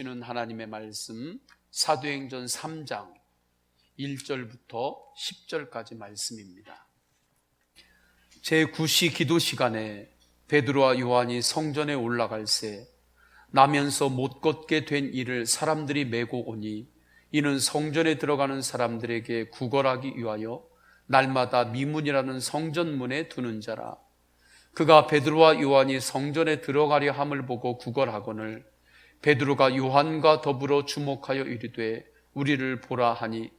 주시는 하나님의 말씀 사도행전 3장 1절부터 10절까지 말씀입니다. 제9시 기도 시간에 베드로와 요한이 성전에 올라갈새 나면서 못 걷게 된 이를 사람들이 메고 오니 이는 성전에 들어가는 사람들에게 구걸하기 위하여 날마다 미문이라는 성전문에 두는 자라. 그가 베드로와 요한이 성전에 들어가려 함을 보고 구걸하거늘 베드로가 요한과 더불어 주목하여 이르되 우리를 보라 하니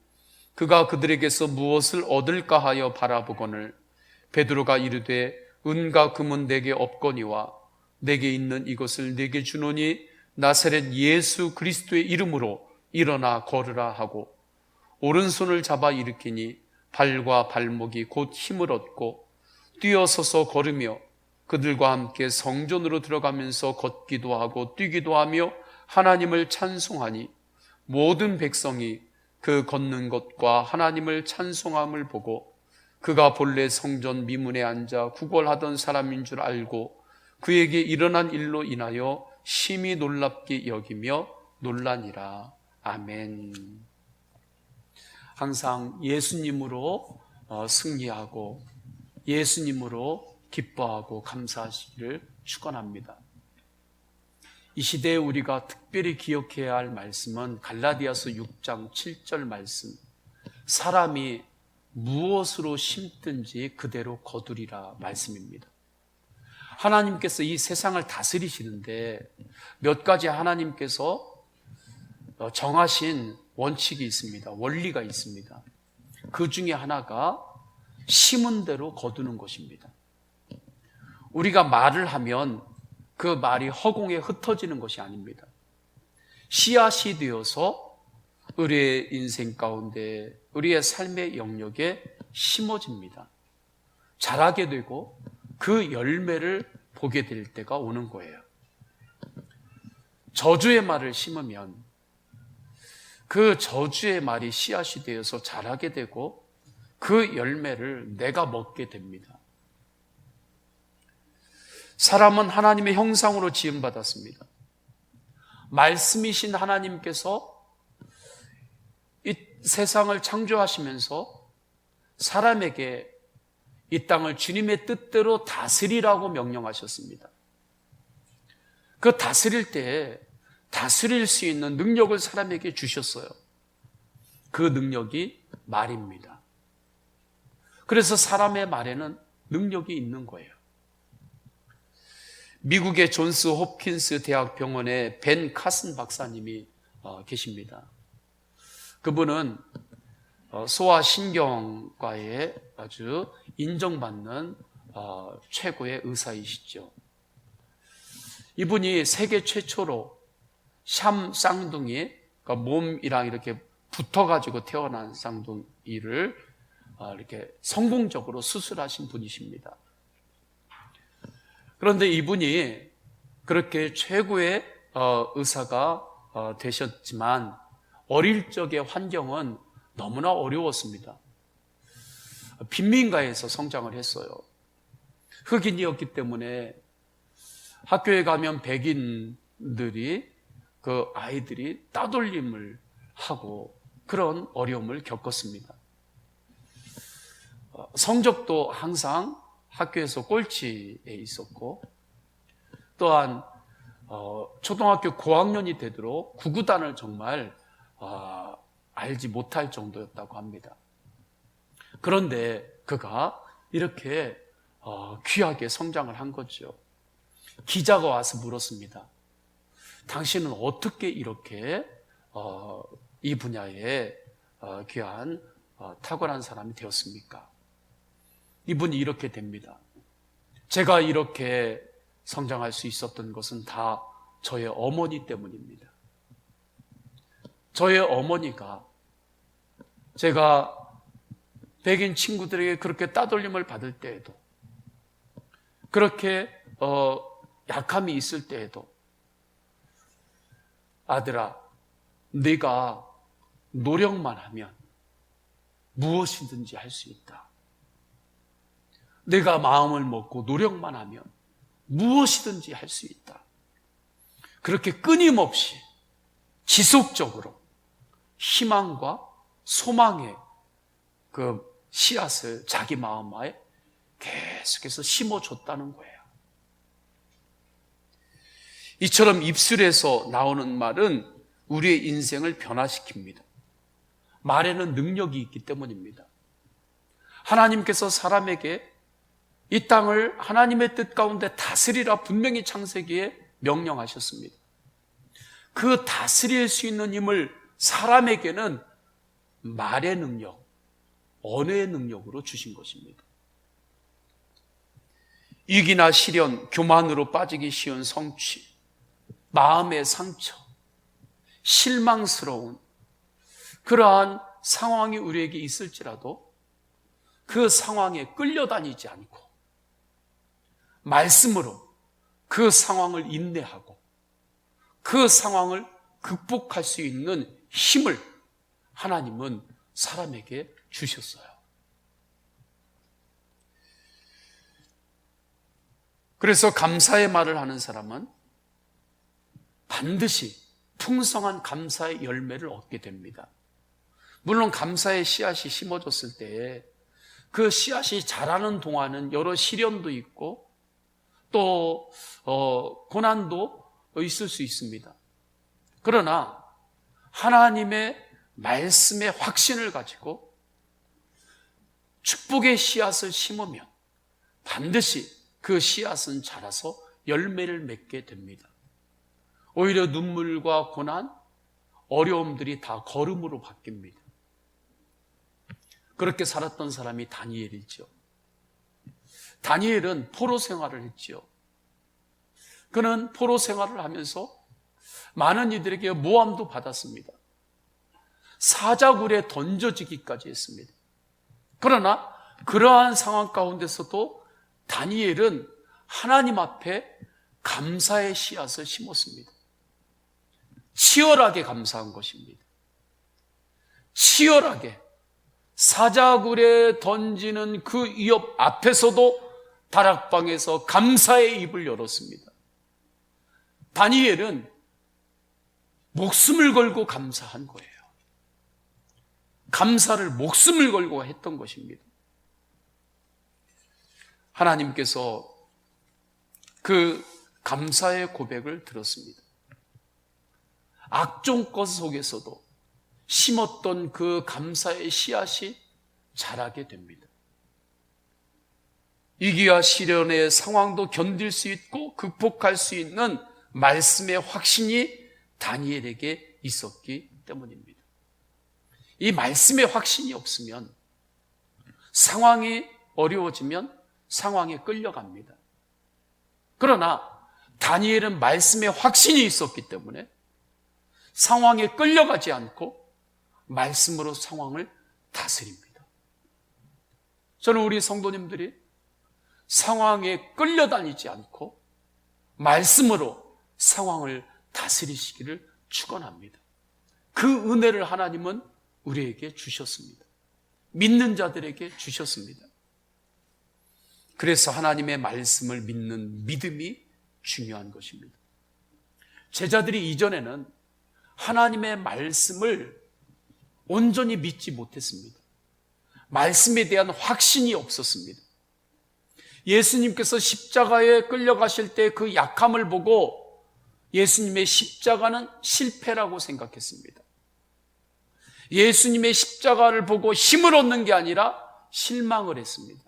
그가 그들에게서 무엇을 얻을까 하여 바라보거늘 베드로가 이르되 은과 금은 내게 없거니와 내게 있는 이것을 내게 주노니 나사렛 예수 그리스도의 이름으로 일어나 걸으라 하고 오른손을 잡아 일으키니 발과 발목이 곧 힘을 얻고 뛰어서서 걸으며 그들과 함께 성전으로 들어가면서 걷기도 하고 뛰기도 하며 하나님을 찬송하니 모든 백성이 그 걷는 것과 하나님을 찬송함을 보고 그가 본래 성전 미문에 앉아 구걸하던 사람인 줄 알고 그에게 일어난 일로 인하여 심히 놀랍게 여기며 놀라니라. 아멘. 항상 예수님으로 승리하고 예수님으로 기뻐하고 감사하시기를 축원합니다. 이 시대에 우리가 특별히 기억해야 할 말씀은 갈라디아서 6장 7절 말씀. 사람이 무엇으로 심든지 그대로 거두리라 말씀입니다. 하나님께서 이 세상을 다스리시는데 몇 가지 하나님께서 정하신 원칙이 있습니다. 원리가 있습니다. 그 중에 하나가 심은 대로 거두는 것입니다. 우리가 말을 하면 그 말이 허공에 흩어지는 것이 아닙니다. 씨앗이 되어서 우리의 인생 가운데 우리의 삶의 영역에 심어집니다. 자라게 되고 그 열매를 보게 될 때가 오는 거예요. 저주의 말을 심으면 그 저주의 말이 씨앗이 되어서 자라게 되고 그 열매를 내가 먹게 됩니다. 사람은 하나님의 형상으로 지음받았습니다. 말씀이신 하나님께서 이 세상을 창조하시면서 사람에게 이 땅을 주님의 뜻대로 다스리라고 명령하셨습니다. 그 다스릴 때 다스릴 수 있는 능력을 사람에게 주셨어요. 그 능력이 말입니다. 그래서 사람의 말에는 능력이 있는 거예요. 미국의 존스 홉킨스 대학병원에 벤 카슨 박사님이 계십니다. 그분은 소아신경과에 아주 인정받는 최고의 의사이시죠. 이분이 세계 최초로 샴 쌍둥이, 그러니까 몸이랑 이렇게 붙어가지고 태어난 쌍둥이를 이렇게 성공적으로 수술하신 분이십니다. 그런데 이분이 그렇게 최고의 의사가 되셨지만 어릴 적의 환경은 너무나 어려웠습니다. 빈민가에서 성장을 했어요. 흑인이었기 때문에 학교에 가면 백인들이 그 아이들이 따돌림을 하고 그런 어려움을 겪었습니다. 성적도 항상 학교에서 꼴찌에 있었고 또한 초등학교 고학년이 되도록 구구단을 정말 알지 못할 정도였다고 합니다. 그런데 그가 이렇게 귀하게 성장을 한 거죠. 기자가 와서 물었습니다. 당신은 어떻게 이렇게 이 분야에 귀한 탁월한 사람이 되었습니까? 이분이 이렇게 됩니다. 제가 이렇게 성장할 수 있었던 것은 다 저의 어머니 때문입니다. 저의 어머니가 제가 백인 친구들에게 그렇게 따돌림을 받을 때에도 그렇게 약함이 있을 때에도 아들아, 네가 노력만 하면 무엇이든지 할 수 있다. 내가 마음을 먹고 노력만 하면 무엇이든지 할 수 있다. 그렇게 끊임없이 지속적으로 희망과 소망의 그 씨앗을 자기 마음에 계속해서 심어줬다는 거예요. 이처럼 입술에서 나오는 말은 우리의 인생을 변화시킵니다. 말에는 능력이 있기 때문입니다. 하나님께서 사람에게 이 땅을 하나님의 뜻 가운데 다스리라 분명히 창세기에 명령하셨습니다. 그 다스릴 수 있는 힘을 사람에게는 말의 능력, 언어의 능력으로 주신 것입니다. 위기나 시련, 교만으로 빠지기 쉬운 성취, 마음의 상처, 실망스러운 그러한 상황이 우리에게 있을지라도 그 상황에 끌려다니지 않고 말씀으로 그 상황을 인내하고 그 상황을 극복할 수 있는 힘을 하나님은 사람에게 주셨어요. 그래서 감사의 말을 하는 사람은 반드시 풍성한 감사의 열매를 얻게 됩니다. 물론 감사의 씨앗이 심어졌을 때 그 씨앗이 자라는 동안은 여러 시련도 있고 또 고난도 있을 수 있습니다. 그러나 하나님의 말씀의 확신을 가지고 축복의 씨앗을 심으면 반드시 그 씨앗은 자라서 열매를 맺게 됩니다. 오히려 눈물과 고난, 어려움들이 다 걸음으로 바뀝니다. 그렇게 살았던 사람이 다니엘이죠. 다니엘은 포로 생활을 했죠. 그는 포로 생활을 하면서 많은 이들에게 모함도 받았습니다. 사자굴에 던져지기까지 했습니다. 그러나 그러한 상황 가운데서도 다니엘은 하나님 앞에 감사의 씨앗을 심었습니다. 치열하게 감사한 것입니다. 치열하게 사자굴에 던지는 그 위협 앞에서도 다락방에서 감사의 입을 열었습니다. 다니엘은 목숨을 걸고 감사한 거예요. 감사를 목숨을 걸고 했던 것입니다. 하나님께서 그 감사의 고백을 들었습니다. 악종것 속에서도 심었던 그 감사의 씨앗이 자라게 됩니다. 위기와 시련의 상황도 견딜 수 있고 극복할 수 있는 말씀의 확신이 다니엘에게 있었기 때문입니다. 이 말씀의 확신이 없으면 상황이 어려워지면 상황에 끌려갑니다. 그러나 다니엘은 말씀의 확신이 있었기 때문에 상황에 끌려가지 않고 말씀으로 상황을 다스립니다. 저는 우리 성도님들이 상황에 끌려다니지 않고 말씀으로 상황을 다스리시기를 축원합니다. 그 은혜를 하나님은 우리에게 주셨습니다. 믿는 자들에게 주셨습니다. 그래서 하나님의 말씀을 믿는 믿음이 중요한 것입니다. 제자들이 이전에는 하나님의 말씀을 온전히 믿지 못했습니다. 말씀에 대한 확신이 없었습니다. 예수님께서 십자가에 끌려가실 때 그 약함을 보고 예수님의 십자가는 실패라고 생각했습니다. 예수님의 십자가를 보고 힘을 얻는 게 아니라 실망을 했습니다.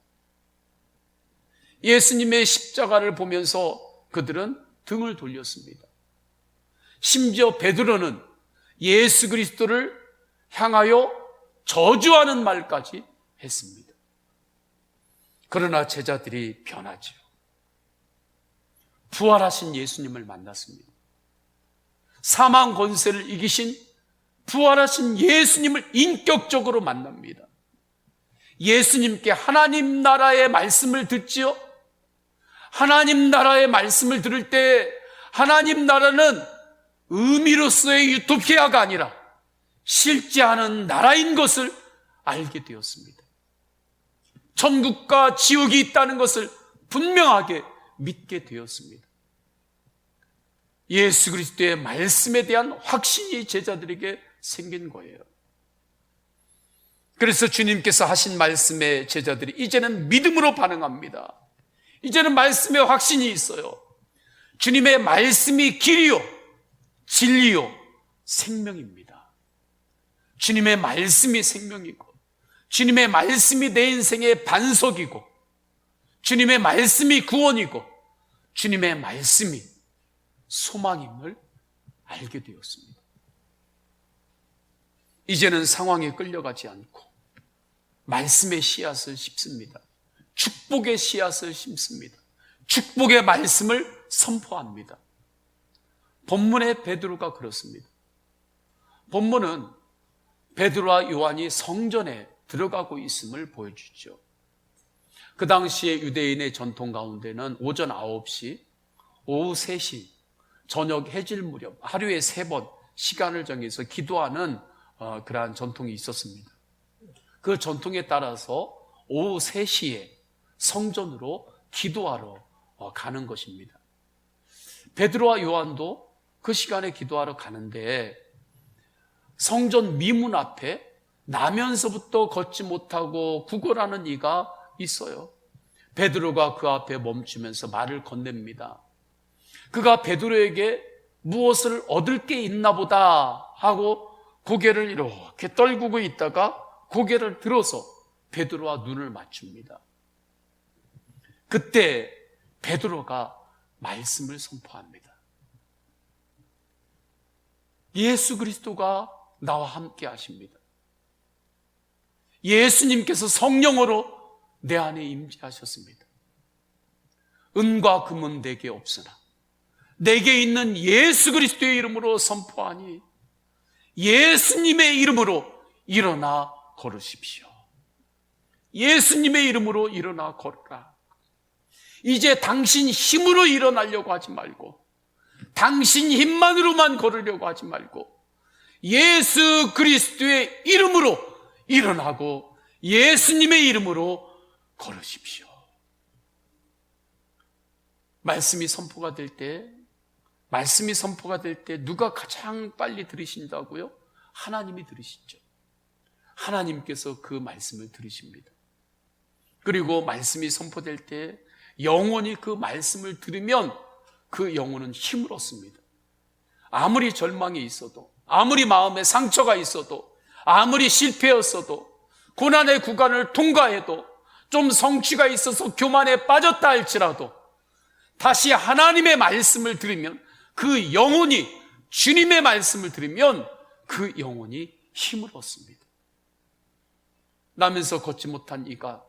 예수님의 십자가를 보면서 그들은 등을 돌렸습니다. 심지어 베드로는 예수 그리스도를 향하여 저주하는 말까지 했습니다. 그러나 제자들이 변하죠. 부활하신 예수님을 만났습니다. 사망 권세를 이기신 부활하신 예수님을 인격적으로 만납니다. 예수님께 하나님 나라의 말씀을 듣지요. 하나님 나라의 말씀을 들을 때 하나님 나라는 의미로서의 유토피아가 아니라 실제하는 나라인 것을 알게 되었습니다. 천국과 지옥이 있다는 것을 분명하게 믿게 되었습니다. 예수 그리스도의 말씀에 대한 확신이 제자들에게 생긴 거예요. 그래서 주님께서 하신 말씀에 제자들이 이제는 믿음으로 반응합니다. 이제는 말씀에 확신이 있어요. 주님의 말씀이 길이요, 진리요, 생명입니다. 주님의 말씀이 생명이고, 주님의 말씀이 내 인생의 반석이고, 주님의 말씀이 구원이고, 주님의 말씀이 소망임을 알게 되었습니다. 이제는 상황에 끌려가지 않고 말씀의 씨앗을 심습니다. 축복의 씨앗을 심습니다. 축복의 말씀을 선포합니다. 본문의 베드로가 그렇습니다. 본문은 베드로와 요한이 성전에 들어가고 있음을 보여주죠. 그 당시에 유대인의 전통 가운데는 오전 9시, 오후 3시, 저녁 해질 무렵 하루에 3번 시간을 정해서 기도하는 그러한 전통이 있었습니다. 그 전통에 따라서 오후 3시에 성전으로 기도하러 가는 것입니다. 베드로와 요한도 그 시간에 기도하러 가는데 성전 미문 앞에 나면서부터 걷지 못하고 구걸하는 이가 있어요. 베드로가 그 앞에 멈추면서 말을 건넵니다. 그가 베드로에게 무엇을 얻을 게 있나 보다 하고 고개를 이렇게 떨구고 있다가 고개를 들어서 베드로와 눈을 맞춥니다. 그때 베드로가 말씀을 선포합니다. 예수 그리스도가 나와 함께 하십니다. 예수님께서 성령으로 내 안에 임재하셨습니다. 은과 금은 내게 없으나 내게 있는 예수 그리스도의 이름으로 선포하니 예수님의 이름으로 일어나 걸으십시오. 예수님의 이름으로 일어나 걸으라. 이제 당신 힘으로 일어나려고 하지 말고 당신 힘만으로만 걸으려고 하지 말고 예수 그리스도의 이름으로 일어나고 예수님의 이름으로 걸으십시오. 말씀이 선포가 될 때 누가 가장 빨리 들으신다고요? 하나님이 들으시죠. 하나님께서 그 말씀을 들으십니다. 그리고 말씀이 선포될 때 영혼이 그 말씀을 들으면 그 영혼은 힘을 얻습니다. 아무리 절망이 있어도, 아무리 마음에 상처가 있어도, 아무리 실패였어도, 고난의 구간을 통과해도, 좀 성취가 있어서 교만에 빠졌다 할지라도 다시 하나님의 말씀을 들으면 그 영혼이, 주님의 말씀을 들으면 그 영혼이 힘을 얻습니다. 나면서 걷지 못한 이가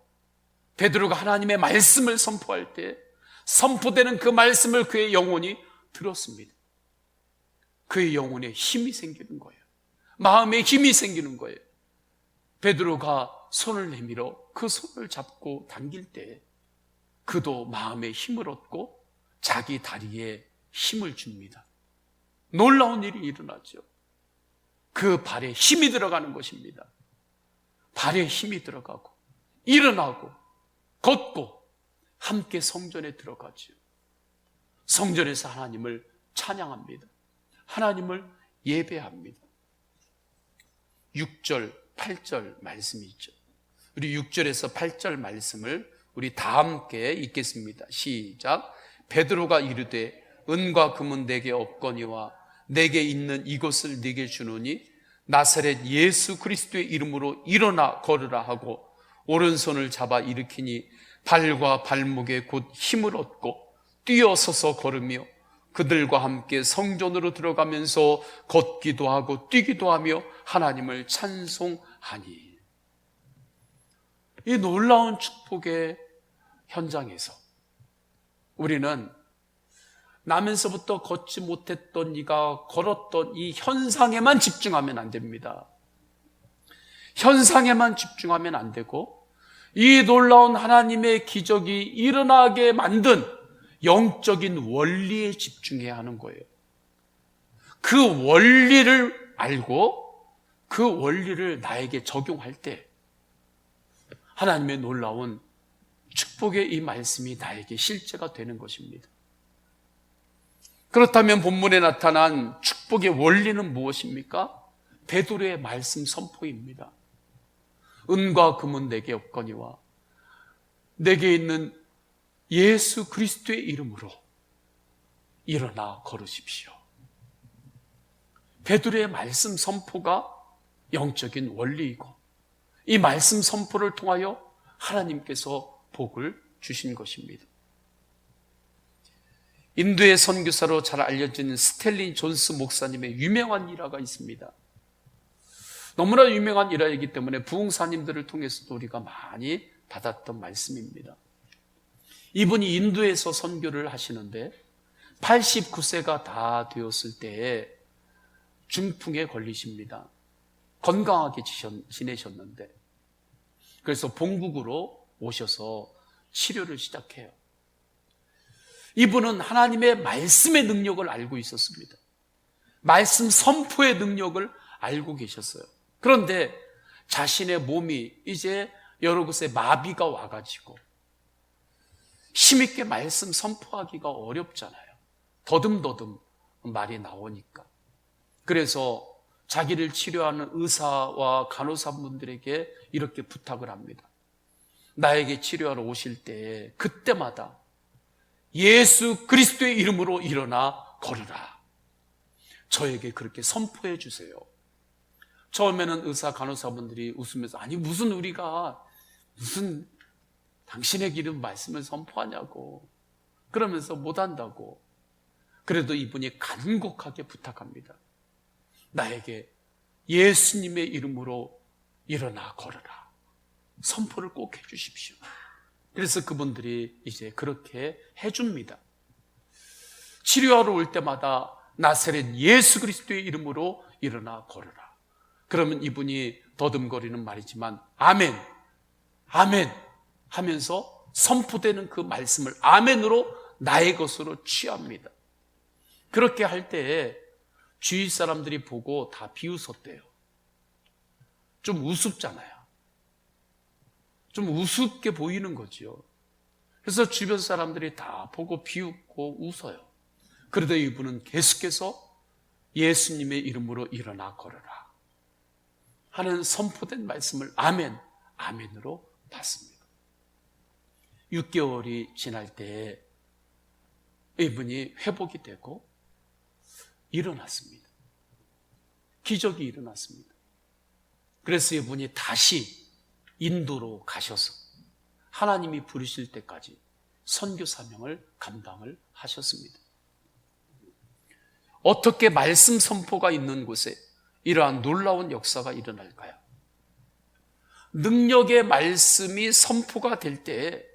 베드로가 하나님의 말씀을 선포할 때 선포되는 그 말씀을 그의 영혼이 들었습니다. 그의 영혼에 힘이 생기는 거예요. 마음에 힘이 생기는 거예요. 베드로가 손을 내밀어 그 손을 잡고 당길 때 그도 마음에 힘을 얻고 자기 다리에 힘을 줍니다. 놀라운 일이 일어나죠. 그 발에 힘이 들어가는 것입니다. 발에 힘이 들어가고 일어나고 걷고 함께 성전에 들어가죠. 성전에서 하나님을 찬양합니다. 하나님을 예배합니다. 6절, 8절 말씀이 있죠. 우리 6절에서 8절 말씀을 우리 다 함께 읽겠습니다. 시작. 베드로가 이르되 은과 금은 내게 없거니와 내게 있는 이것을 네게 주노니 나사렛 예수 그리스도의 이름으로 일어나 걸으라 하고 오른손을 잡아 일으키니 발과 발목에 곧 힘을 얻고 뛰어서서 걸으며 그들과 함께 성전으로 들어가면서 걷기도 하고 뛰기도 하며 하나님을 찬송하니. 이 놀라운 축복의 현장에서 우리는 나면서부터 걷지 못했던 이가 걸었던 이 현상에만 집중하면 안 됩니다. 현상에만 집중하면 안 되고 이 놀라운 하나님의 기적이 일어나게 만든 영적인 원리에 집중해야 하는 거예요. 그 원리를 알고 그 원리를 나에게 적용할 때 하나님의 놀라운 축복의 이 말씀이 나에게 실제가 되는 것입니다. 그렇다면 본문에 나타난 축복의 원리는 무엇입니까? 베드로의 말씀 선포입니다. 은과 금은 내게 없거니와 내게 있는 예수 그리스도의 이름으로 일어나 걸으십시오. 베드로의 말씀 선포가 영적인 원리이고, 이 말씀 선포를 통하여 하나님께서 복을 주신 것입니다. 인도의 선교사로 잘 알려진 스탠리 존스 목사님의 유명한 일화가 있습니다. 너무나 유명한 일화이기 때문에 부흥사님들을 통해서도 우리가 많이 받았던 말씀입니다. 이분이 인도에서 선교를 하시는데 89세가 다 되었을 때에 중풍에 걸리십니다. 건강하게 지내셨는데, 그래서 본국으로 오셔서 치료를 시작해요. 이분은 하나님의 말씀의 능력을 알고 있었습니다. 말씀 선포의 능력을 알고 계셨어요. 그런데 자신의 몸이 이제 여러 곳에 마비가 와가지고 힘있게 말씀 선포하기가 어렵잖아요. 더듬더듬 말이 나오니까. 그래서 자기를 치료하는 의사와 간호사분들에게 이렇게 부탁을 합니다. 나에게 치료하러 오실 때 그때마다 예수 그리스도의 이름으로 일어나 걸으라. 저에게 그렇게 선포해 주세요. 처음에는 의사 간호사분들이 웃으면서, 아니 무슨 우리가 무슨 당신의 이름 말씀을 선포하냐고, 그러면서 못한다고. 그래도 이분이 간곡하게 부탁합니다. 나에게 예수님의 이름으로 일어나 걸으라. 선포를 꼭 해주십시오. 그래서 그분들이 이제 그렇게 해줍니다. 치료하러 올 때마다 나사렛 예수 그리스도의 이름으로 일어나 걸으라. 그러면 이분이 더듬거리는 말이지만 아멘, 아멘 하면서 선포되는 그 말씀을 아멘으로 나의 것으로 취합니다. 그렇게 할 때에 주위 사람들이 보고 다 비웃었대요. 좀 우습잖아요. 좀 우습게 보이는 거죠. 그래서 주변 사람들이 다 보고 비웃고 웃어요. 그러다 이분은 계속해서 예수님의 이름으로 일어나 걸어라 하는 선포된 말씀을 아멘, 아멘으로 받습니다. 6개월이 지날 때 이분이 회복이 되고 일어났습니다. 기적이 일어났습니다. 그래서 이분이 다시 인도로 가셔서 하나님이 부르실 때까지 선교 사명을 감당을 하셨습니다. 어떻게 말씀 선포가 있는 곳에 이러한 놀라운 역사가 일어날까요? 능력의 말씀이 선포가 될 때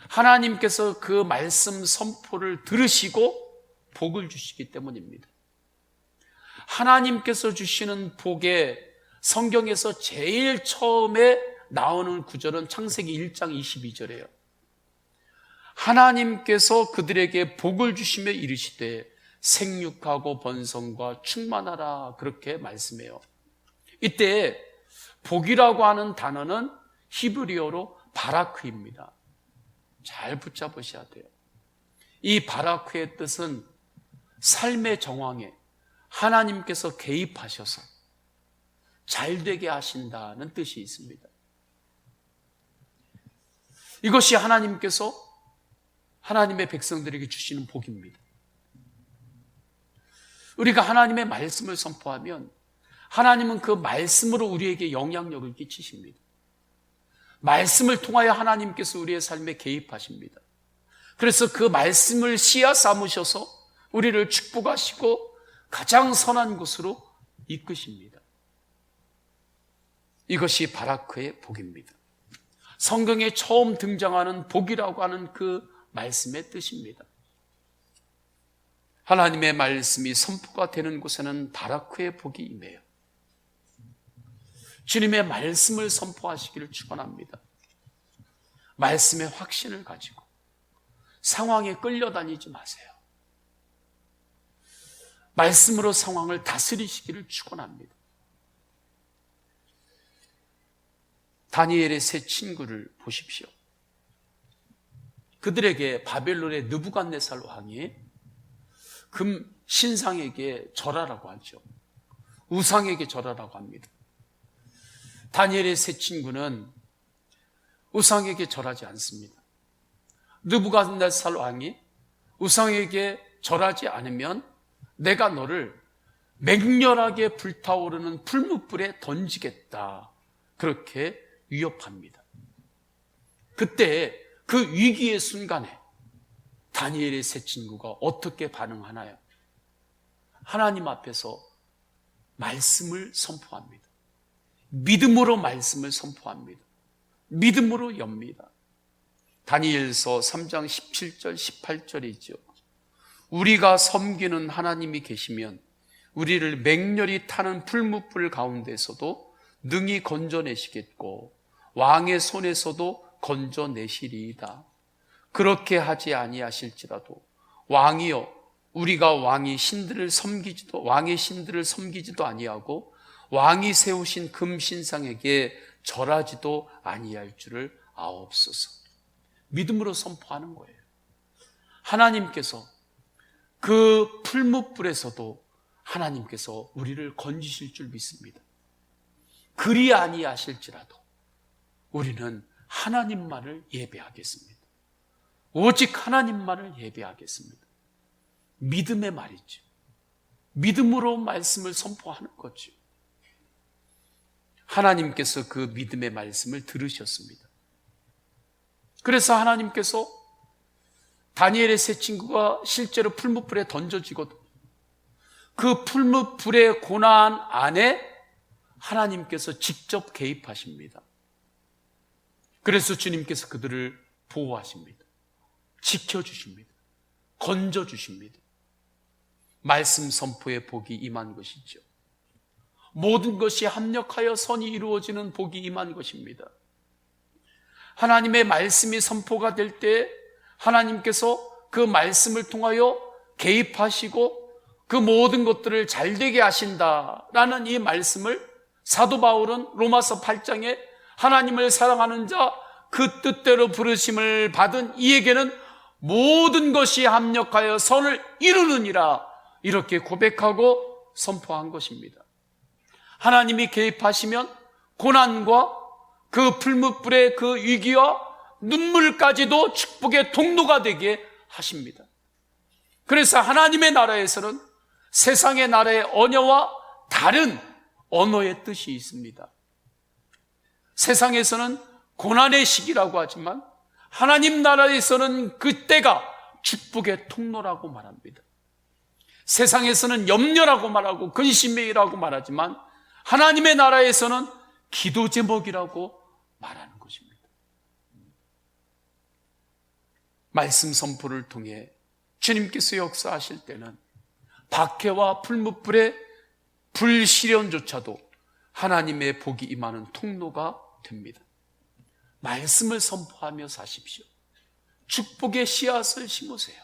하나님께서 그 말씀 선포를 들으시고 복을 주시기 때문입니다. 하나님께서 주시는 복에 성경에서 제일 처음에 나오는 구절은 창세기 1장 22절이에요. 하나님께서 그들에게 복을 주시며 이르시되 생육하고 번성과 충만하라, 그렇게 말씀해요. 이때 복이라고 하는 단어는 히브리어로 바라크입니다. 잘 붙잡으셔야 돼요. 이 바라크의 뜻은 삶의 정황에 하나님께서 개입하셔서 잘되게 하신다는 뜻이 있습니다. 이것이 하나님께서 하나님의 백성들에게 주시는 복입니다. 우리가 하나님의 말씀을 선포하면 하나님은 그 말씀으로 우리에게 영향력을 끼치십니다. 말씀을 통하여 하나님께서 우리의 삶에 개입하십니다. 그래서 그 말씀을 씨앗 삼으셔서 우리를 축복하시고 가장 선한 곳으로 이끄십니다. 이것이 바라크의 복입니다. 성경에 처음 등장하는 복이라고 하는 그 말씀의 뜻입니다. 하나님의 말씀이 선포가 되는 곳에는 바라크의 복이 임해요. 주님의 말씀을 선포하시기를 축원합니다. 말씀의 확신을 가지고 상황에 끌려다니지 마세요. 말씀으로 상황을 다스리시기를 축원합니다. 다니엘의 세 친구를 보십시오. 그들에게 바벨론의 느부갓네살 왕이 금 신상에게 절하라고 하죠. 우상에게 절하라고 합니다. 다니엘의 세 친구는 우상에게 절하지 않습니다. 느부갓네살 왕이 우상에게 절하지 않으면 내가 너를 맹렬하게 불타오르는 풀무불에 던지겠다, 그렇게 위협합니다. 그때 그 위기의 순간에 다니엘의 세 친구가 어떻게 반응하나요? 하나님 앞에서 말씀을 선포합니다. 믿음으로 말씀을 선포합니다. 믿음으로 엽니다. 다니엘서 3장 17절 18절이죠. 우리가 섬기는 하나님이 계시면 우리를 맹렬히 타는 풀무불 가운데서도 능히 건져내시겠고 왕의 손에서도 건져내시리이다. 그렇게 하지 아니하실지라도 왕이여, 우리가 왕의 신들을 섬기지도 아니하고 왕이 세우신 금신상에게 절하지도 아니할 줄을 아옵소서. 믿음으로 선포하는 거예요. 하나님께서 그 풀무불에서도 하나님께서 우리를 건지실 줄 믿습니다. 그리 아니하실지라도 우리는 하나님만을 예배하겠습니다. 오직 하나님만을 예배하겠습니다. 믿음의 말이죠. 믿음으로 말씀을 선포하는 거죠. 하나님께서 그 믿음의 말씀을 들으셨습니다. 그래서 하나님께서 다니엘의 세 친구가 실제로 풀무불에 던져지거든, 그 풀무불의 고난 안에 하나님께서 직접 개입하십니다. 그래서 주님께서 그들을 보호하십니다. 지켜주십니다. 건져주십니다. 말씀 선포의 복이 임한 것이죠. 모든 것이 합력하여 선이 이루어지는 복이 임한 것입니다. 하나님의 말씀이 선포가 될 때 하나님께서 그 말씀을 통하여 개입하시고 그 모든 것들을 잘되게 하신다라는 이 말씀을 사도 바울은 로마서 8장에 하나님을 사랑하는 자, 그 뜻대로 부르심을 받은 이에게는 모든 것이 합력하여 선을 이루느니라, 이렇게 고백하고 선포한 것입니다. 하나님이 개입하시면 고난과 그 풀무불의 그 위기와 눈물까지도 축복의 통로가 되게 하십니다. 그래서 하나님의 나라에서는 세상의 나라의 언어와 다른 언어의 뜻이 있습니다. 세상에서는 고난의 시기라고 하지만 하나님 나라에서는 그때가 축복의 통로라고 말합니다. 세상에서는 염려라고 말하고 근심이라고 말하지만 하나님의 나라에서는 기도 제목이라고 말하는 것입니다. 말씀 선포를 통해 주님께서 역사하실 때는 박해와 풀무불의 불시련조차도 하나님의 복이 임하는 통로가 됩니다. 말씀을 선포하며 사십시오. 축복의 씨앗을 심으세요.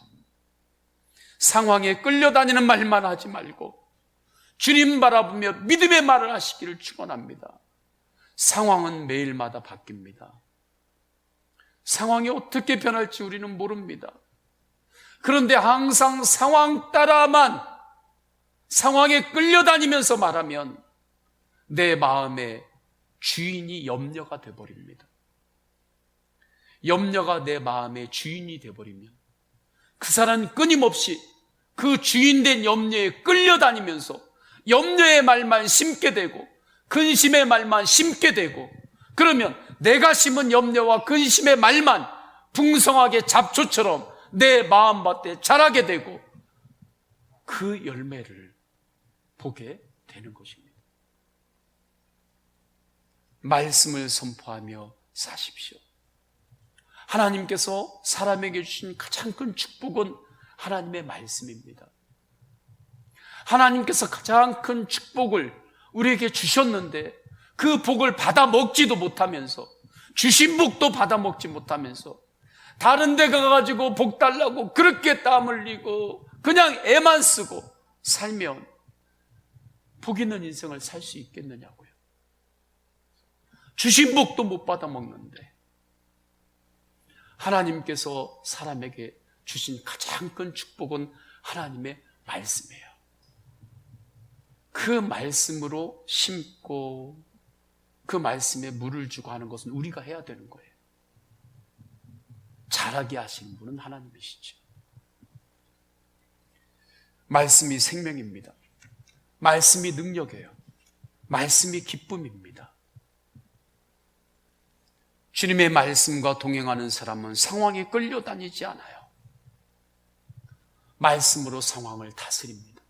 상황에 끌려다니는 말만 하지 말고 주님 바라보며 믿음의 말을 하시기를 축원합니다. 상황은 매일마다 바뀝니다. 상황이 어떻게 변할지 우리는 모릅니다. 그런데 항상 상황 따라만, 상황에 끌려다니면서 말하면 내 마음의 주인이 염려가 되어버립니다. 염려가 내 마음의 주인이 되어버리면 그 사람은 끊임없이 그 주인된 염려에 끌려다니면서 염려의 말만 심게 되고 근심의 말만 심게 되고, 그러면 내가 심은 염려와 근심의 말만 풍성하게 잡초처럼 내 마음밭에 자라게 되고 그 열매를 보게 되는 것입니다. 말씀을 선포하며 사십시오. 하나님께서 사람에게 주신 가장 큰 축복은 하나님의 말씀입니다. 하나님께서 가장 큰 축복을 우리에게 주셨는데 그 복을 받아 먹지도 못하면서, 주신 복도 받아 먹지 못하면서 다른 데 가가지고 복 달라고 그렇게 땀 흘리고 그냥 애만 쓰고 살면 복 있는 인생을 살 수 있겠느냐고요. 주신 복도 못 받아 먹는데 하나님께서 사람에게 주신 가장 큰 축복은 하나님의 말씀이에요. 그 말씀으로 심고 그 말씀에 물을 주고 하는 것은 우리가 해야 되는 거예요. 자라게 하시는 분은 하나님이시죠. 말씀이 생명입니다. 말씀이 능력이에요. 말씀이 기쁨입니다. 주님의 말씀과 동행하는 사람은 상황에 끌려다니지 않아요. 말씀으로 상황을 다스립니다.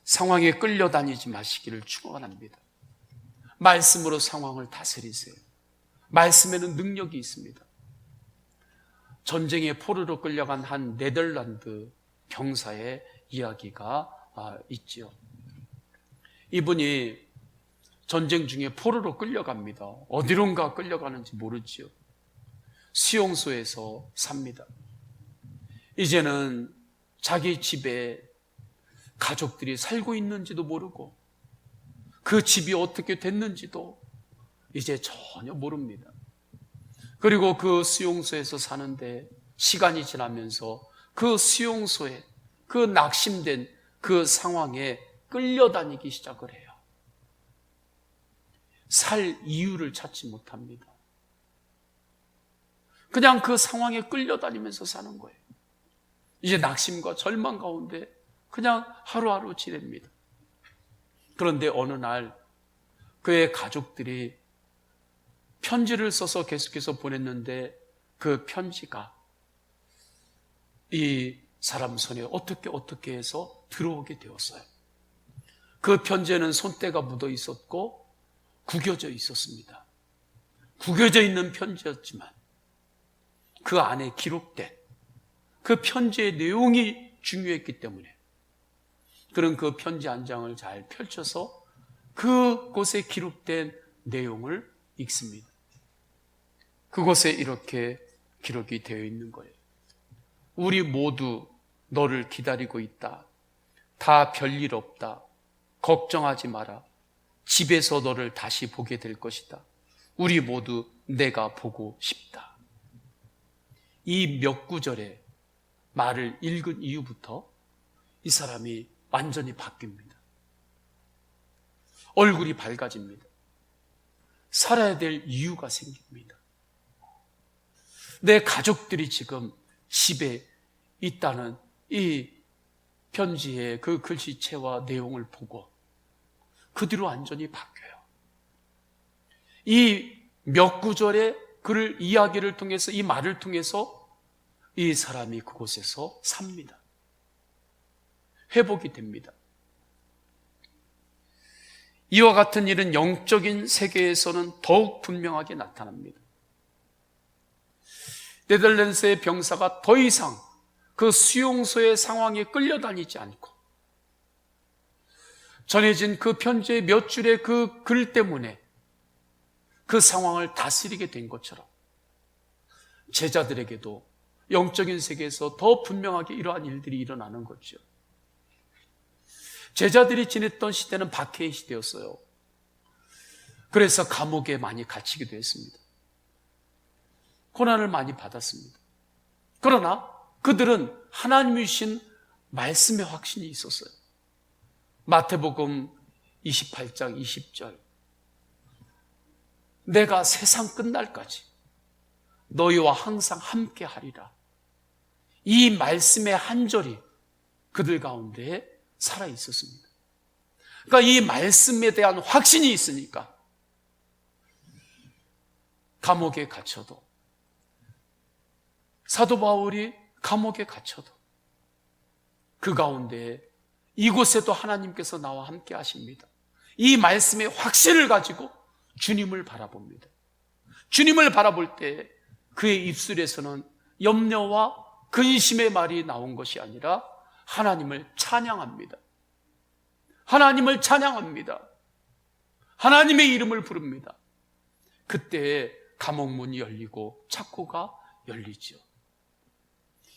상황에 끌려다니지 마시기를 축원합니다. 말씀으로 상황을 다스리세요. 말씀에는 능력이 있습니다. 전쟁의 포로로 끌려간 한 네덜란드 병사의 이야기가 있지요. 이분이 전쟁 중에 포로로 끌려갑니다. 어디론가 끌려가는지 모르지요. 수용소에서 삽니다. 이제는 자기 집에 가족들이 살고 있는지도 모르고 그 집이 어떻게 됐는지도 이제 전혀 모릅니다. 그리고 그 수용소에서 사는데 시간이 지나면서 그 수용소에 그 낙심된 그 상황에 끌려다니기 시작을 해요. 살 이유를 찾지 못합니다. 그냥 그 상황에 끌려다니면서 사는 거예요. 이제 낙심과 절망 가운데 그냥 하루하루 지냅니다. 그런데 어느 날 그의 가족들이 편지를 써서 계속해서 보냈는데 그 편지가 이 사람 손에 어떻게 해서 들어오게 되었어요. 그 편지에는 손때가 묻어 있었고 구겨져 있었습니다. 구겨져 있는 편지였지만 그 안에 기록된 그 편지의 내용이 중요했기 때문에 그런 그 편지 한 장을 잘 펼쳐서 그곳에 기록된 내용을 읽습니다. 그곳에 이렇게 기록이 되어 있는 거예요. 우리 모두 너를 기다리고 있다. 다 별일 없다. 걱정하지 마라. 집에서 너를 다시 보게 될 것이다. 우리 모두 내가 보고 싶다. 이 몇 구절의 말을 읽은 이후부터 이 사람이 완전히 바뀝니다. 얼굴이 밝아집니다. 살아야 될 이유가 생깁니다. 내 가족들이 지금 집에 있다는 이 편지의 그 글씨체와 내용을 보고 그 뒤로 완전히 바뀌어요. 이 몇 구절의 글 이야기를 통해서 이 말을 통해서 이 사람이 그곳에서 삽니다. 회복이 됩니다. 이와 같은 일은 영적인 세계에서는 더욱 분명하게 나타납니다. 네덜란드의 병사가 더 이상 그 수용소의 상황에 끌려다니지 않고 전해진 그 편지의 몇 줄의 그 글 때문에 그 상황을 다스리게 된 것처럼 제자들에게도 영적인 세계에서 더 분명하게 이러한 일들이 일어나는 거죠. 제자들이 지냈던 시대는 박해의 시대였어요. 그래서 감옥에 많이 갇히기도 했습니다. 고난을 많이 받았습니다. 그러나 그들은 하나님이 주신 말씀의 확신이 있었어요. 마태복음 28장 20절 내가 세상 끝날까지 너희와 항상 함께 하리라. 이 말씀의 한 절이 그들 가운데 살아 있었습니다. 그러니까 이 말씀에 대한 확신이 있으니까 감옥에 갇혀도 사도 바울이 감옥에 갇혀도 그 가운데 이곳에도 하나님께서 나와 함께 하십니다. 이 말씀의 확신을 가지고 주님을 바라봅니다. 주님을 바라볼 때 그의 입술에서는 염려와 근심의 말이 나온 것이 아니라 하나님을 찬양합니다. 하나님을 찬양합니다. 하나님의 이름을 부릅니다. 그때 감옥문이 열리고 창고가 열리죠.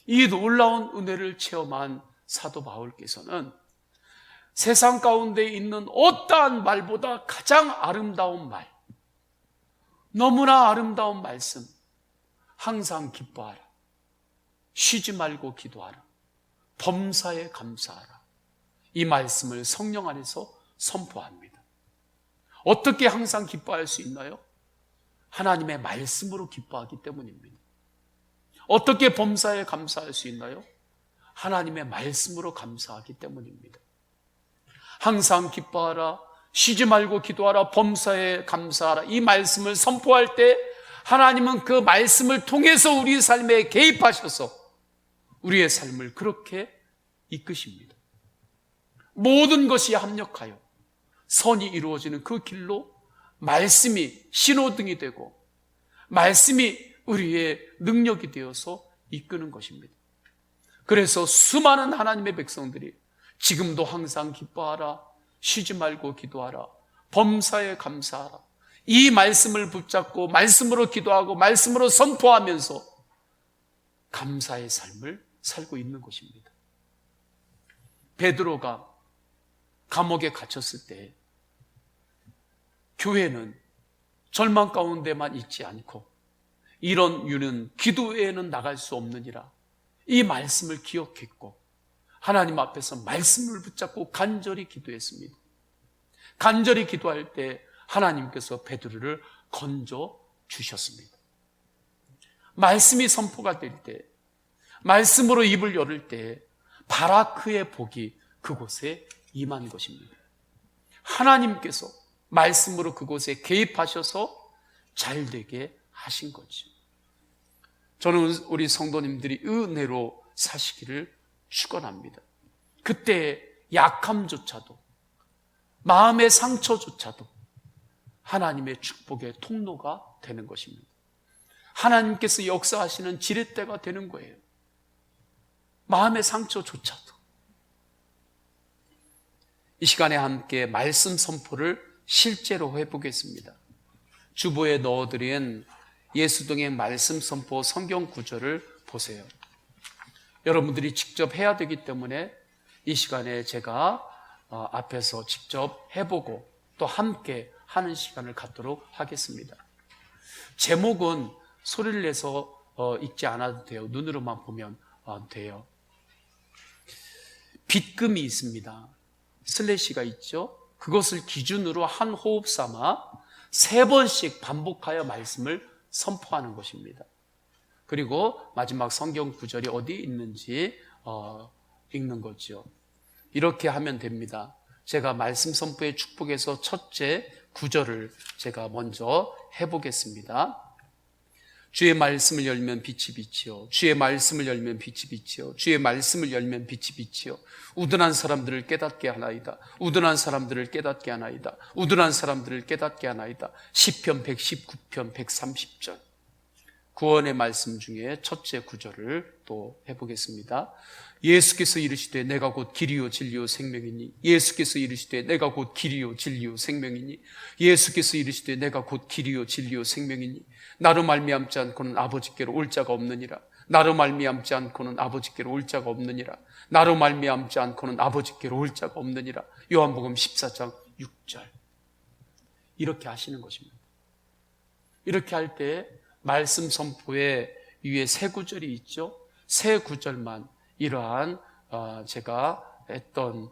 이 놀라운 은혜를 체험한 사도 바울께서는 세상 가운데 있는 어떠한 말보다 가장 아름다운 말, 너무나 아름다운 말씀, 항상 기뻐하라, 쉬지 말고 기도하라, 범사에 감사하라. 이 말씀을 성령 안에서 선포합니다. 어떻게 항상 기뻐할 수 있나요? 하나님의 말씀으로 기뻐하기 때문입니다. 어떻게 범사에 감사할 수 있나요? 하나님의 말씀으로 감사하기 때문입니다. 항상 기뻐하라, 쉬지 말고 기도하라, 범사에 감사하라. 이 말씀을 선포할 때 하나님은 그 말씀을 통해서 우리 삶에 개입하셔서 우리의 삶을 그렇게 이끄십니다. 모든 것이 합력하여 선이 이루어지는 그 길로 말씀이 신호등이 되고 말씀이 우리의 능력이 되어서 이끄는 것입니다. 그래서 수많은 하나님의 백성들이 지금도 항상 기뻐하라, 쉬지 말고 기도하라, 범사에 감사하라, 이 말씀을 붙잡고 말씀으로 기도하고 말씀으로 선포하면서 감사의 삶을 살고 있는 것입니다. 베드로가 감옥에 갇혔을 때 교회는 절망 가운데만 있지 않고 이런 유는 기도 외에는 나갈 수 없느니라, 이 말씀을 기억했고 하나님 앞에서 말씀을 붙잡고 간절히 기도했습니다. 간절히 기도할 때 하나님께서 베드로를 건져 주셨습니다. 말씀이 선포가 될 때, 말씀으로 입을 열을 때 바라크의 복이 그곳에 임한 것입니다. 하나님께서 말씀으로 그곳에 개입하셔서 잘되게 하신 거죠. 저는 우리 성도님들이 은혜로 사시기를 축원합니다. 그때 약함조차도, 마음의 상처조차도 하나님의 축복의 통로가 되는 것입니다. 하나님께서 역사하시는 지렛대가 되는 거예요. 마음의 상처조차도. 이 시간에 함께 말씀 선포를 실제로 해보겠습니다. 주보에 넣어드린 예수동행 말씀 선포 성경 구절을 보세요. 여러분들이 직접 해야 되기 때문에 이 시간에 제가 앞에서 직접 해보고 또 함께 하는 시간을 갖도록 하겠습니다. 제목은 소리를 내서 읽지 않아도 돼요. 눈으로만 보면 돼요. 빗금이 있습니다. 슬래시가 있죠. 그것을 기준으로 한 호흡 삼아 3번씩 반복하여 말씀을 선포하는 것입니다. 그리고 마지막 성경 구절이 어디 있는지 읽는 거죠. 이렇게 하면 됩니다. 제가 말씀 선포의 축복에서 첫째 구절을 제가 먼저 해보겠습니다. 주의 말씀을 열면 빛이 비치요, 주의 말씀을 열면 빛이 비치요, 주의 말씀을 열면 빛이 비치요, 우둔한 사람들을 깨닫게 하나이다, 우둔한 사람들을 깨닫게 하나이다, 우둔한 사람들을 깨닫게 하나이다. 시편 119편 130절 구원의 말씀 중에 첫째 구절을 또 해보겠습니다. 예수께서 이르시되 내가 곧 길이요 진리요 생명이니, 예수께서 이르시되 내가 곧 길이요 진리요 생명이니, 예수께서 이르시되 내가 곧 길이요 진리요 생명이니, 나로 말미암지 않고는 아버지께로 올 자가 없느니라, 나로 말미암지 않고는 아버지께로 올 자가 없느니라, 나로 말미암지 않고는 아버지께로 올 자가 없느니라. 요한복음 14장 6절. 이렇게 하시는 것입니다. 이렇게 할 때 말씀 선포에 위에 3구절이 있죠. 3구절만 이러한 제가 했던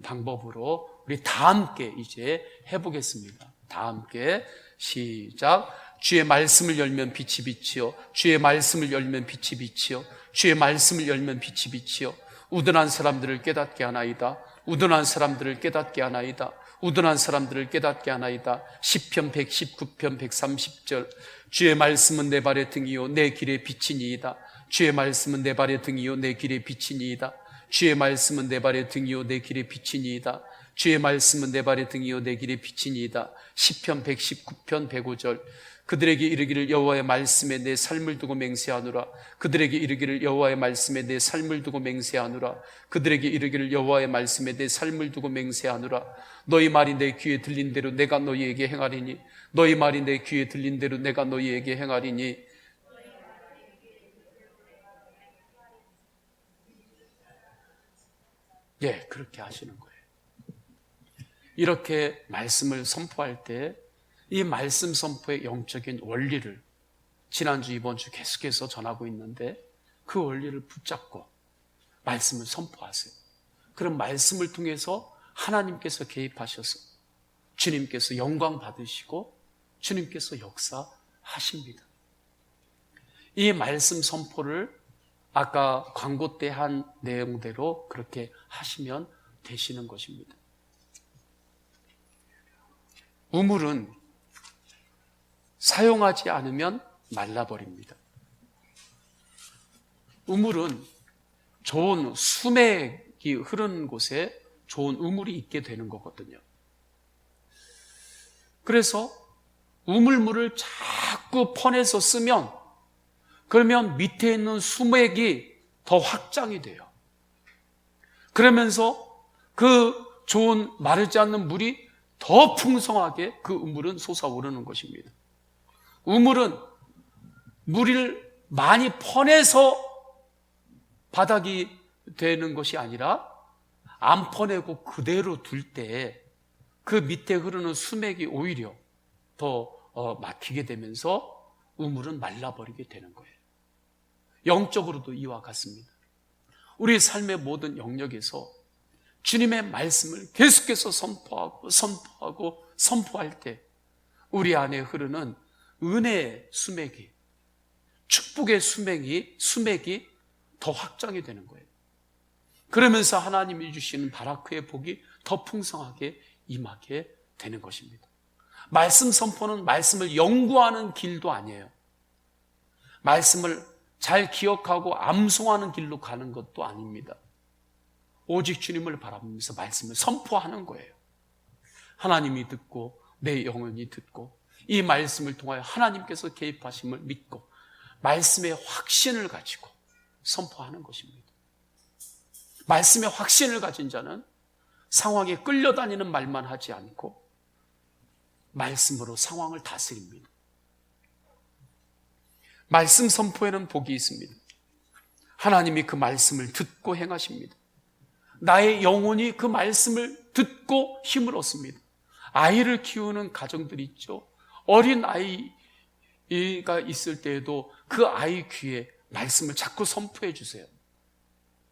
방법으로 우리 다 함께 이제 해보겠습니다. 다 함께 시작. 주의 말씀을 열면 빛이 비치요, 주의 말씀을 열면 빛이 비치요, 주의 말씀을 열면 빛이 비치요, 우둔한 사람들을 깨닫게 하나이다, 우둔한 사람들을 깨닫게 하나이다, 우둔한 사람들을 깨닫게 하나이다. 시편 119편 130절 주의 말씀은 내 발의 등이요 내 길의 빛이니이다. 주의 말씀은 내 발의 등이요 내 길의 빛이니이다. 주의 말씀은 내 발의 등이요 내 길의 빛이니이다. 주의 말씀은 내 발의 등이요 내 길의 빛이니이다. 시편 119편 105절 그들에게 이르기를 여호와의 말씀에 내 삶을 두고 맹세하노라. 그들에게 이르기를 여호와의 말씀에 내 삶을 두고 맹세하노라. 그들에게 이르기를 여호와의 말씀에 내 삶을 두고 맹세하노라. 너희 말이 내 귀에 들린 대로 내가 너희에게 행하리니, 너희 말이 내 귀에 들린 대로 내가 너희에게 행하리니. 예, 그렇게 하시는 거예요. 이렇게 말씀을 선포할 때 이 말씀 선포의 영적인 원리를 지난주 이번주 계속해서 전하고 있는데 그 원리를 붙잡고 말씀을 선포하세요. 그런 말씀을 통해서 하나님께서 개입하셔서 주님께서 영광 받으시고 주님께서 역사하십니다. 이 말씀 선포를 아까 광고 때 한 내용대로 그렇게 하시면 되시는 것입니다. 우물은 사용하지 않으면 말라버립니다. 우물은 좋은 수맥이 흐르는 곳에 좋은 우물이 있게 되는 거거든요. 그래서 우물물을 자꾸 퍼내서 쓰면 그러면 밑에 있는 수맥이 더 확장이 돼요. 그러면서 그 좋은 마르지 않는 물이 더 풍성하게 그 우물은 솟아오르는 것입니다. 우물은 물을 많이 퍼내서 바닥이 되는 것이 아니라 안 퍼내고 그대로 둘 때 그 밑에 흐르는 수맥이 오히려 더 막히게 되면서 우물은 말라버리게 되는 거예요. 영적으로도 이와 같습니다. 우리 삶의 모든 영역에서 주님의 말씀을 계속해서 선포할 때 우리 안에 흐르는 은혜의 수맥이, 축복의 수맥이 더 확장이 되는 거예요. 그러면서 하나님이 주시는 바라크의 복이 더 풍성하게 임하게 되는 것입니다. 말씀 선포는 말씀을 연구하는 길도 아니에요. 말씀을 잘 기억하고 암송하는 길로 가는 것도 아닙니다. 오직 주님을 바라보면서 말씀을 선포하는 거예요. 하나님이 듣고 내 영혼이 듣고 이 말씀을 통하여 하나님께서 개입하심을 믿고 말씀의 확신을 가지고 선포하는 것입니다. 말씀의 확신을 가진 자는 상황에 끌려다니는 말만 하지 않고 말씀으로 상황을 다스립니다. 말씀 선포에는 복이 있습니다. 하나님이 그 말씀을 듣고 행하십니다. 나의 영혼이 그 말씀을 듣고 힘을 얻습니다. 아이를 키우는 가정들이 있죠. 어린 아이가 있을 때에도 그 아이 귀에 말씀을 자꾸 선포해 주세요.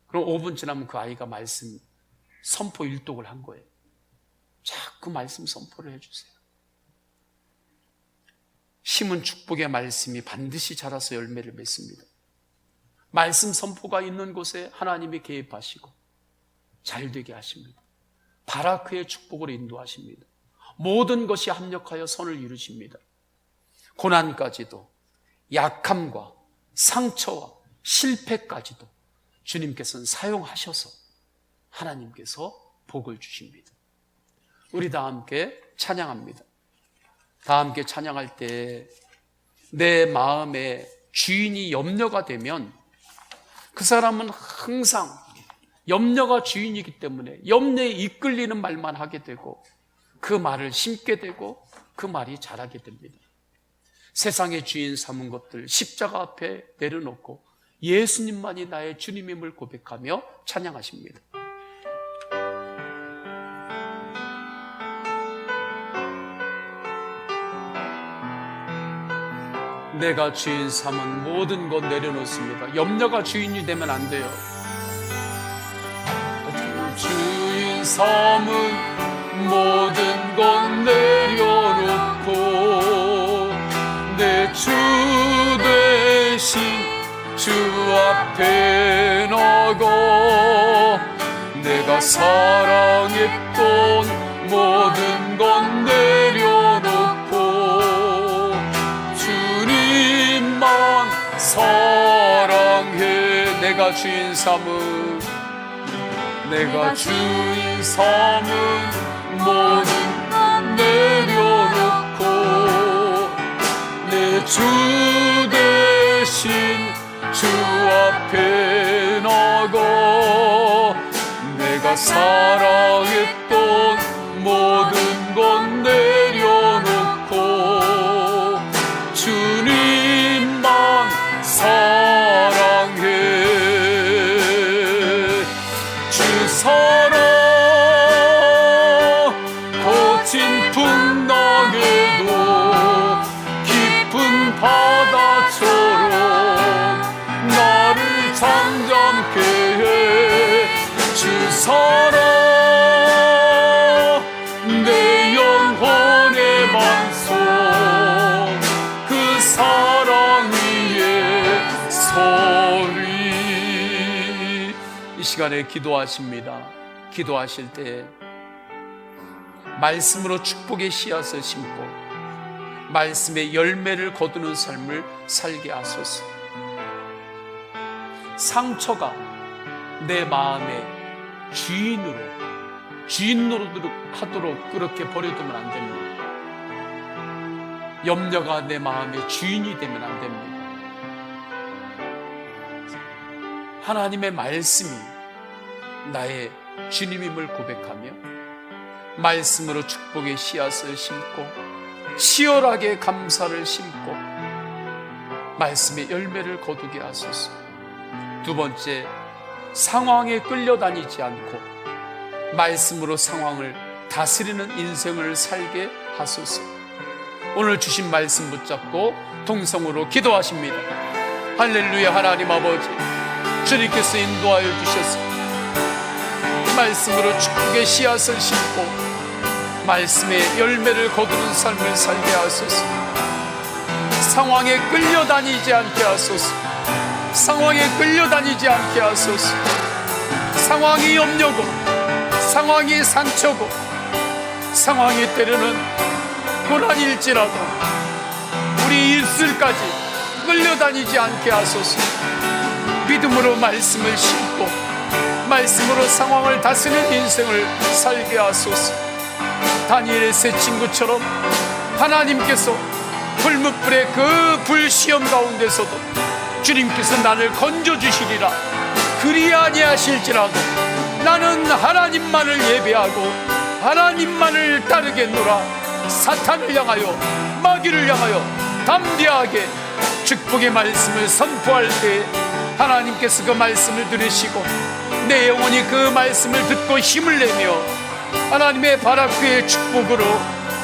그럼 5분 지나면 그 아이가 말씀 선포 일독을 한 거예요. 자꾸 말씀 선포를 해주세요. 심은 축복의 말씀이 반드시 자라서 열매를 맺습니다. 말씀 선포가 있는 곳에 하나님이 개입하시고 잘되게 하십니다. 바라크의 축복으로 인도하십니다. 모든 것이 합력하여 선을 이루십니다. 고난까지도 약함과 상처와 실패까지도 주님께서는 사용하셔서 하나님께서 복을 주십니다. 우리 다 함께 찬양합니다. 다 함께 찬양할 때 내 마음에 주인이 염려가 되면 그 사람은 항상 염려가 주인이기 때문에 염려에 이끌리는 말만 하게 되고 그 말을 심게 되고 그 말이 자라게 됩니다. 세상의 주인 삼은 것들 십자가 앞에 내려놓고 예수님만이 나의 주님임을 고백하며 찬양하십니다. 내가 주인 삼은 모든 것 내려놓습니다. 염려가 주인이 되면 안 돼요. 주인 삼은 모든 것 내려놓고 내 주 되신 주 앞에 나가 내가 사랑했던 모든 것 내려놓고 주님만 사랑해. 내가 주인 삼은 모든 것 내려놓고 내 주 대신 주 앞에 나가 내가 사랑했던 모든 것 내려놓고 주님만 사랑해. 주 사랑 거친 풍랑에도 깊은 바다처럼 나를 잠잠케 해. 사랑 내 영혼의 반송 그 사랑 위에 서리. 이 시간에 기도하십니다. 기도하실 때 말씀으로 축복의 씨앗을 심고 말씀의 열매를 거두는 삶을 살게 하소서. 상처가 내 마음의 주인 노릇 하도록 그렇게 버려두면 안 됩니다. 염려가 내 마음의 주인이 되면 안 됩니다. 하나님의 말씀이 나의 주님임을 고백하며 말씀으로 축복의 씨앗을 심고 치열하게 감사를 심고 말씀의 열매를 거두게 하소서. 두 번째, 상황에 끌려다니지 않고 말씀으로 상황을 다스리는 인생을 살게 하소서. 오늘 주신 말씀 붙잡고 동성으로 기도하십니다. 할렐루야. 하나님 아버지, 주님께서 인도하여 주셔서 말씀으로 축복의 씨앗을 심고 말씀의 열매를 거두는 삶을 살게 하소서. 상황에 끌려다니지 않게 하소서. 상황에 끌려다니지 않게 하소서. 상황이 염려고 상황이 상처고 상황이 때로는 고난일지라도 우리 입술까지 끌려다니지 않게 하소서. 믿음으로 말씀을 심고 말씀으로 상황을 다스리는 인생을 살게 하소서. 다니엘의 세 친구처럼 하나님께서 불뭇불의 그 불시험 가운데서도 주님께서 나를 건져주시리라. 그리 아니하실지라도 나는 하나님만을 예배하고 하나님만을 따르겠노라. 사탄을 향하여 마귀를 향하여 담대하게 축복의 말씀을 선포할 때 하나님께서 그 말씀을 들으시고 내 영혼이 그 말씀을 듣고 힘을 내며 하나님의 바라크의 축복으로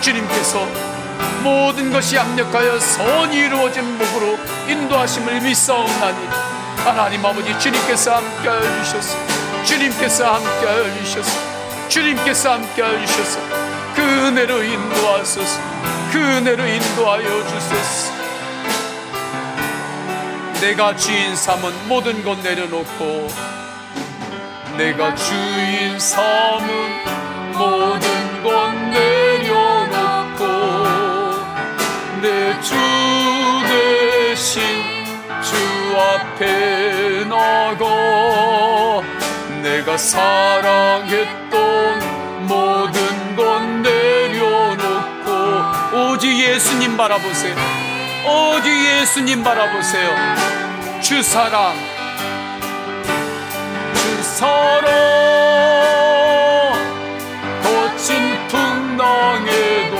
주님께서 모든 것이 합력하여 선이 이루어진 목으로 인도하심을 믿사옵나니 하나님 아버지, 주님께서 함께하여 주셔서 주님께서 함께하여 주셔서 주님께서 함께하여 주셔서 그 은혜로 인도하소서. 그 은혜로 인도하여 주소서. 내가 주인 삼은 모든 것 내려놓고 내가 주인 삼은 모든 것 내려놓고 내 주 대신 주 앞에 나가 내가 사랑했던 모든 것 내려놓고 오직 예수님 바라보세요. 오직 예수님 바라보세요. 주 사랑, 주 사랑 거친 풍랑에도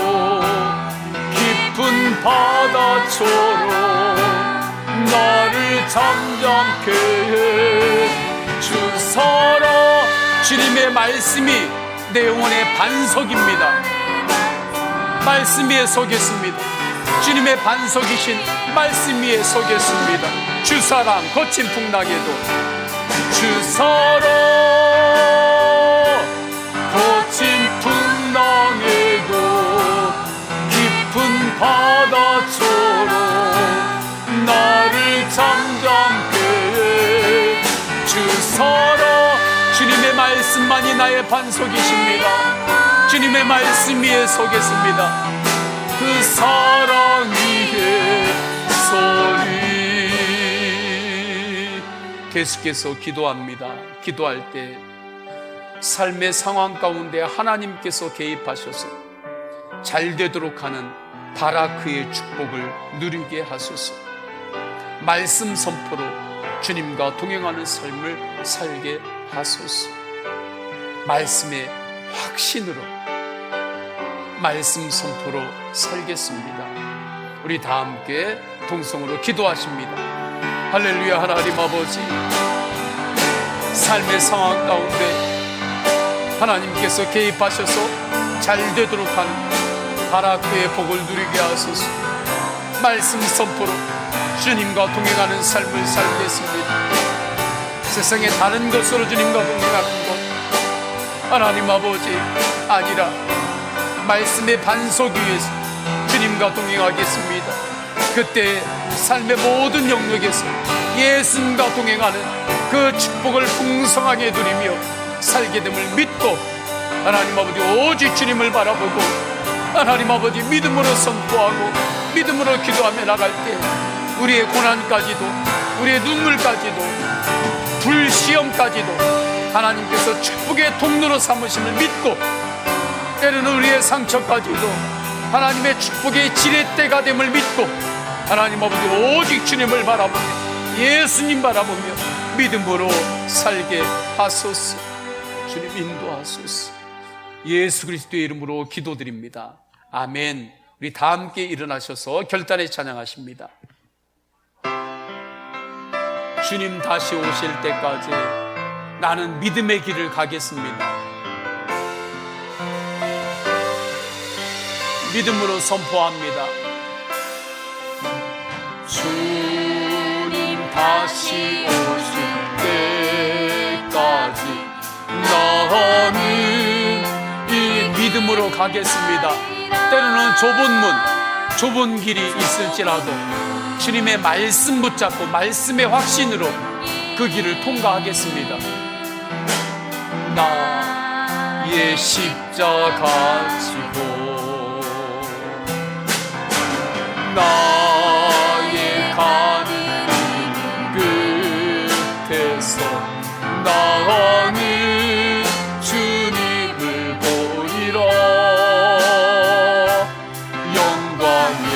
깊은 바다처럼 나를 잠잠케 해. 주 사랑, 주님의 말씀이 내 영혼의 반석입니다. 말씀 위에 서겠습니다. 주님의 반석이신 말씀 위에 서겠습니다. 주 사랑 거친 풍랑에도 주 사랑 거친 풍랑에도 깊은 바다처럼 나를 잠잠케 해. 주 사랑, 주님의 말씀만이 나의 반석이십니다. 주님의 말씀 위에 서겠습니다. 그 사랑 위에 서리. 계속해서 기도합니다. 기도할 때 삶의 상황 가운데 하나님께서 개입하셔서 잘 되도록 하는 바라크의 축복을 누리게 하소서. 말씀 선포로 주님과 동행하는 삶을 살게 하소서. 말씀의 확신으로 말씀 선포로 살겠습니다. 우리 다 함께 동성으로 기도하십니다. 할렐루야. 하나님 아버지, 삶의 상황 가운데 하나님께서 개입하셔서 잘 되도록 하는 바라크의 복을 누리게 하소서. 말씀 선포로 주님과 동행하는 삶을 살겠습니다. 세상의 다른 것으로 주님과 동행하는 것, 하나님 아버지, 아니라 말씀의 반석 위에서 주님과 동행하겠습니다. 그때 삶의 모든 영역에서 예수님과 동행하는 그 축복을 풍성하게 누리며 살게 됨을 믿고, 하나님 아버지 오직 주님을 바라보고 하나님 아버지 믿음으로 선포하고 믿음으로 기도하며 나갈 때 우리의 고난까지도, 우리의 눈물까지도, 불시험까지도 하나님께서 축복의 통로로 삼으심을 믿고, 때로는 우리의 상처까지도 하나님의 축복의 지렛대가 됨을 믿고, 하나님 아버지 오직 주님을 바라보며 예수님 바라보며 믿음으로 살게 하소서. 주님 인도하소서. 예수 그리스도의 이름으로 기도드립니다. 아멘. 우리 다 함께 일어나셔서 결단에 찬양하십니다. 주님 다시 오실 때까지 나는 믿음의 길을 가겠습니다. 믿음으로 선포합니다. 주님 다시 오실 때까지 나는 이 믿음으로 가겠습니다. 때로는 좁은 문, 좁은 길이 있을지라도 주님의 말씀 붙잡고 말씀의 확신으로 그 길을 통과하겠습니다. 나의 십자가 지고 나의 가는 끝에서 나는 주님을 보리라. 영광의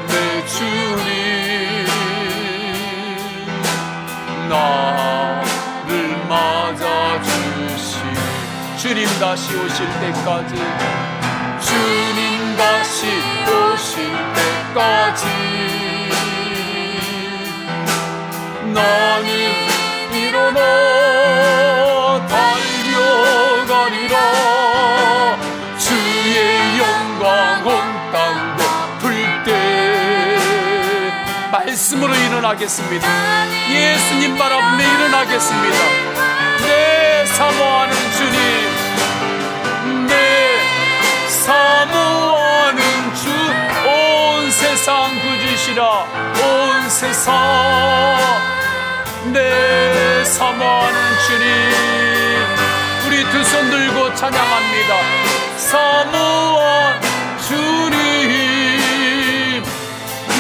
내 주님 나를 맞아주시. 주님 다시 오실 때까지, 주님 다시 오실 때까지 나는 일어나 달려가리라. 주의 영광 온 땅 덮을 때 말씀으로 일어나겠습니다. 예수님 바라보며 일어나겠습니다. 내 사모하는 주님, 내 사모하는 주, 온 세상 구주시라. 온 세상 내 사모하는 주님, 우리 두 손 들고 찬양합니다. 사모한 주님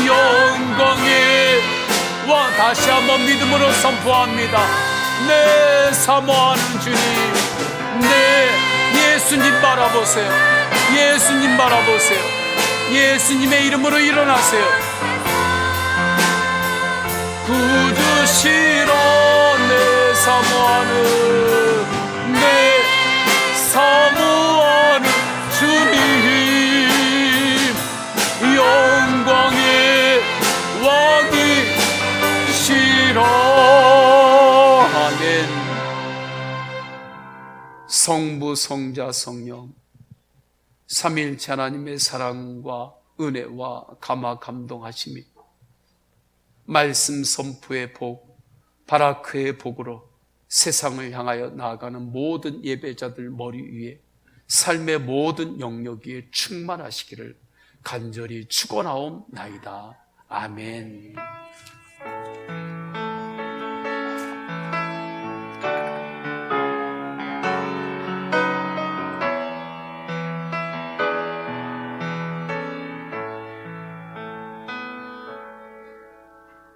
영광의 왕. 다시 한번 믿음으로 선포합니다. 내 사모하는 주님, 내 예수님 바라보세요. 예수님 바라보세요. 예수님의 이름으로 일어나세요. 구주시라. 내 사모하는, 내 사모하는 주님 영광의 왕이시라. 아멘. 성부, 성자, 성령 삼위일체 하나님의 사랑과 은혜와 감화 감동하심이 말씀 선포의 복, 바라크의 복으로 세상을 향하여 나아가는 모든 예배자들 머리 위에, 삶의 모든 영역 위에 충만하시기를 간절히 축원하옵나이다. 아멘.